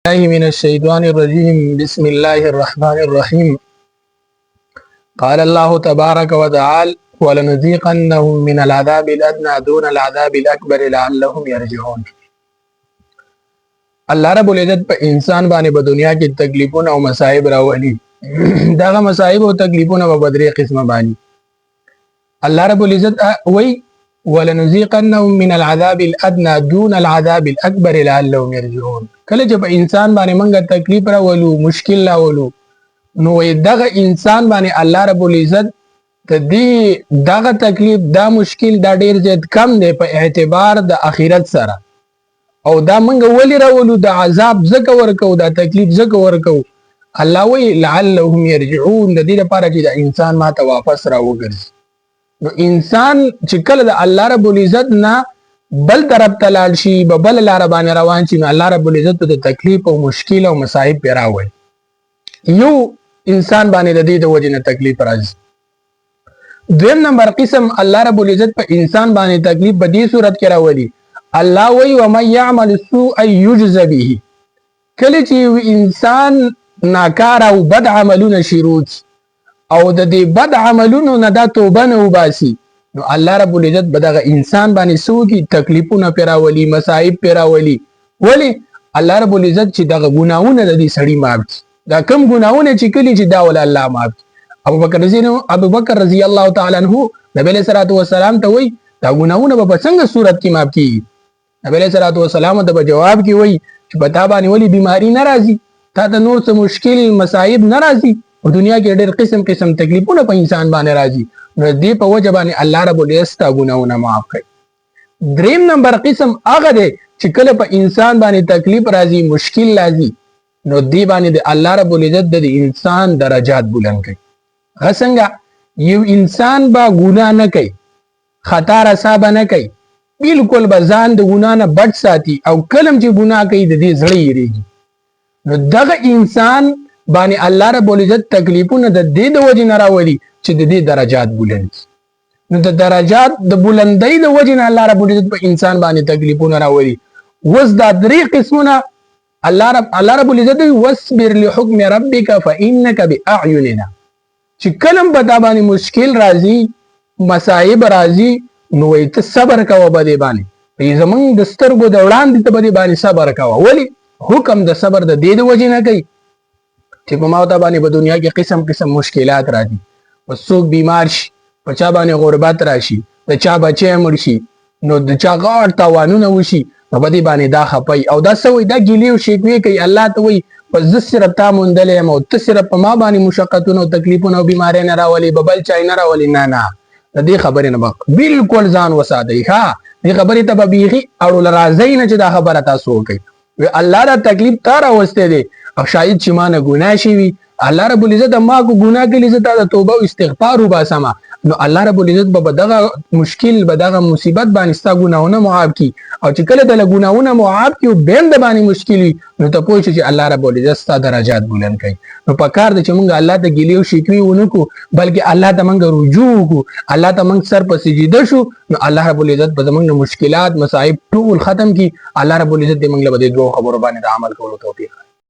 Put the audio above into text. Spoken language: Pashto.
الله من الشيطان الرجيم بسم الله الرحمن الرحيم قال الله تبارك وتعالى ولنذيقنهم من العذاب الأدنى دون العذاب الأكبر لعلهم يرجعون. الله رب العزت په انسان باندې په دنیا کې تکلیفونه او مصائب راولي. داغه مصائب او تکلیفونه په بدري قسمه باندې الله رب العزت وی ولنذيقنهم من العذاب الادنى دون العذاب الاكبر لعلهم يرجعون. کله چې په انسان باندې موږ تکلیف راولو مشکل راولو نو دغه انسان باندې الله رب العزت ته دغه تکلیف دا مشکل دا ډیر زیات کم دی په اعتبار د اخرت سره او دا موږ ولی راولو د عذاب زکه ورکو دا تکلیف زکه ورکو الله وی لعلهم يرجعون د دې لپاره چې د انسان ماته واپس راوګرځي. نو انسان چې کله د الله رب العزت نه بل طرف ته لاړ شي بل لار باندې روان شي نو الله رب العزت ته تکلیف او مشکل او مصائب پیراوي. یو انسان باندې د دې د وجې نه تکلیف راځي. دویم نمبر قسم الله رب العزت په انسان باندې تکلیف په دې صورت کې راولي. الله وی ومن يعمل سوء يجز به. کله چې انسان ناکار او بد عملونه شروع او د دې بد عملونو نه دا توبه نه وباسي نو الله رب العزت بدغه انسان باندې سوګي تکلیفونه پیراولي مصائب پیراولي. ولی الله رب العزت چې دغه ګناونه د دې سړی معاف دا کم ګناونه چې کلی چې دا ول الله معاف. ابو بکر رضی الله تعالی عنہ نبی علیہ الصلوۃ والسلام ته وای دا ګناونه په څنګه صورت کې معاف کیږي. نبی علیہ الصلوۃ والسلام ته جواب کې وای چې پتا باندې ولی بیماری ناراضي تا ته نور څه مشکل مصائب ناراضي او دنیا کې ډېر قسم تکلیفونه په انسان باندې راځي نو دې په وجه باندې الله رب العزت ګناونه معاف کوي. دریم نمبر قسم هغه دی چې کله په انسان باندې تکلیف راځي مشکل راځي نو دې باندې الله رب العزت د انسان درجات بلند کوي. څنګه یو انسان با ګناه نه کوي خطا رسا به نه کوي بالکل به ځان د ګناه نه بچ ساتي او کلم چې ګناه کوي د دې زړه یریږي نو دغه انسان باندې الله رب العزت تکلیفونه د دې د وجې نه راولي چې د دې درجات بلند. نو د درجات د بلندۍ د وجې نه الله رب العزت په انسان باندې تکلیفونه راولي. وس دا درې قسمونه الله رب العزت واصبر لحكم ربك فانك باعيننا. چې کلم په تا باندې مشکل راځي مصائب راځي نو ته صبر کوه په دې باندې زمونږ د سترګو د وړاندې ته په دې باندې صبر کوه. ولی حکم د صبر د دې د وجې نه کوي چې په ماته باندې په دنیا کې قسم مشکلات راځي او څوک بیمار شي په چا باندې غربت راشي د چا بچی مړ شي نو د چا غاړ تاوانونه وشي نو په دې باندې دا خپي او دا سوي دا ګیلی او شکوي کوي. الله ته وایي پس زه صرف تا موندلې یم او ته صرف په ما باندې مشقتونه او تکلیفونه او بیماری نه راولي بل چا نه راولي. نه د دې خبرې نه بالکل ځان وساتئ. ها دې خبرې ته به بیخي اړول راځي نه چې دا خبره تاسو وکړئ. الله دا تکلیف تا راوستی دی او شاید چې ما نه ګناه شوي الله رب العزت ما کو ګناه کړي زه تا د توبه او استغفار وباسم نو الله رب العزت به دغه مشکل به دغه مصیبت باندې ستا ګناونه معاف کړي او چې کله د ګناونه معاف کړي او بیم د باندې مشکل نو ته پوه شې چې الله رب العزت ستا درجات بلند کوي. نو په کار د چې موږ الله ته ګیلې او شکوې ونه کړو بلکې الله ته موږ رجوع وکړو الله ته موږ سر په سجده شو نو الله رب العزت به زموږ مشکلات مصائب ټول ختم کړي. الله رب العزت دې موږ له دې دوه خبرو باندې عمل کولو توفیق